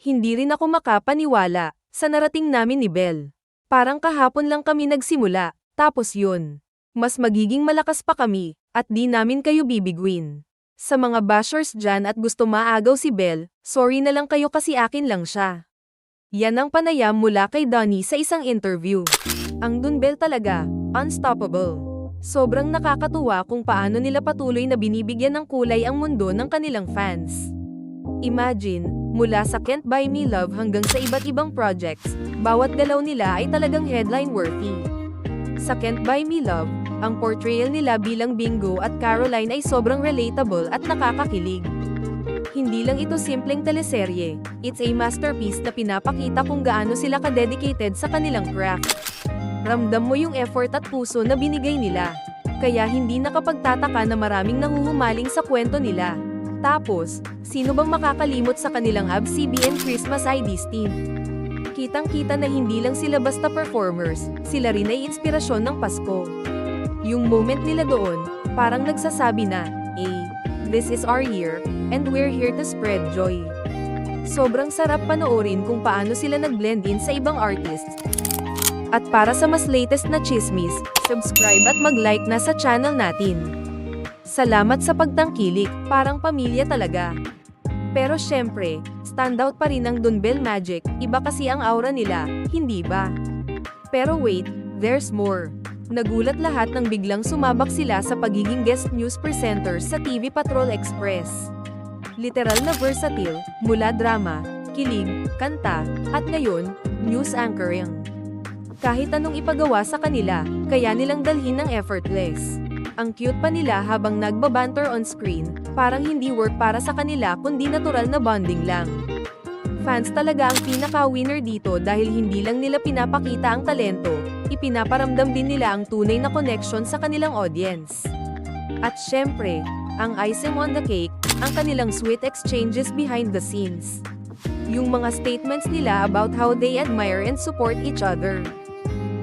Hindi rin ako makapaniwala sa narating namin ni Belle. Parang kahapon lang kami nagsimula, tapos yun. Mas magiging malakas pa kami, at di namin kayo bibiguin. Sa mga bashers dyan at gusto maagaw si Belle, sorry na lang kayo kasi akin lang siya. Yan ang panayam mula kay Donnie sa isang interview. Ang Dunbel talaga, unstoppable. Sobrang nakakatuwa kung paano nila patuloy na binibigyan ng kulay ang mundo ng kanilang fans. Imagine, mula sa Can't Buy Me Love hanggang sa iba't ibang projects, bawat galaw nila ay talagang headline-worthy. Sa Can't Buy Me Love, ang portrayal nila bilang Bingo at Caroline ay sobrang relatable at nakakakilig. Hindi lang ito simpleng teleserye, it's a masterpiece na pinapakita kung gaano sila ka-dedicated sa kanilang craft. Ramdam mo yung effort at puso na binigay nila. Kaya hindi nakapagtataka na maraming nanguhumaling sa kwento nila. Tapos, sino bang makakalimot sa kanilang ABS-CBN Christmas IDs team? Kitang-kita na hindi lang sila basta performers, sila rin ay inspirasyon ng Pasko. Yung moment nila doon, parang nagsasabi na, this is our year, and we're here to spread joy. Sobrang sarap panoorin kung paano sila nag-blend in sa ibang artists. At para sa mas latest na chismis, subscribe at mag-like na sa channel natin. Salamat sa pagtangkilik, parang pamilya talaga. Pero syempre, standout pa rin ang Dunbel Magic, iba kasi ang aura nila, hindi ba? Pero wait, there's more. Nagulat lahat nang biglang sumabak sila sa pagiging guest news presenters sa TV Patrol Express. Literal na versatile, mula drama, kilig, kanta, at ngayon, news anchoring. Kahit anong ipagawa sa kanila, kaya nilang dalhin ng effortless. Ang cute pa nila habang nagbabanter on screen, parang hindi work para sa kanila kundi natural na bonding lang. Fans talaga ang pinaka-winner dito dahil hindi lang nila pinapakita ang talento, ipinaparamdam din nila ang tunay na connection sa kanilang audience. At syempre, ang icing on the cake, ang kanilang sweet exchanges behind the scenes. Yung mga statements nila about how they admire and support each other.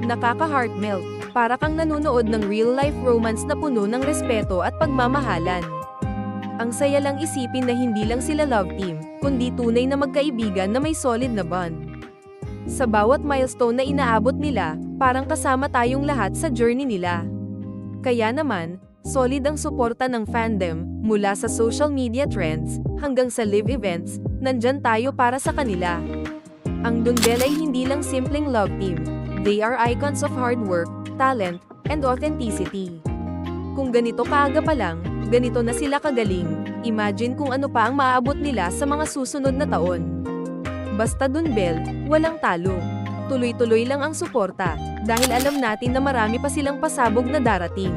Nakaka-heartmelt, para kang nanonood ng real-life romance na puno ng respeto at pagmamahalan. Ang saya lang isipin na hindi lang sila love team, kundi tunay na magkaibigan na may solid na bond. Sa bawat milestone na inaabot nila, parang kasama tayong lahat sa journey nila. Kaya naman, solid ang suporta ng fandom, mula sa social media trends, hanggang sa live events, nandyan tayo para sa kanila. Ang Dunbel ay hindi lang simpleng love team, they are icons of hard work, talent, and authenticity. Kung ganito kaaga pa lang, ganito na sila kagaling, imagine kung ano pa ang maaabot nila sa mga susunod na taon. Basta Dunbel, walang talo. Tuloy-tuloy lang ang suporta, dahil alam natin na marami pa silang pasabog na darating.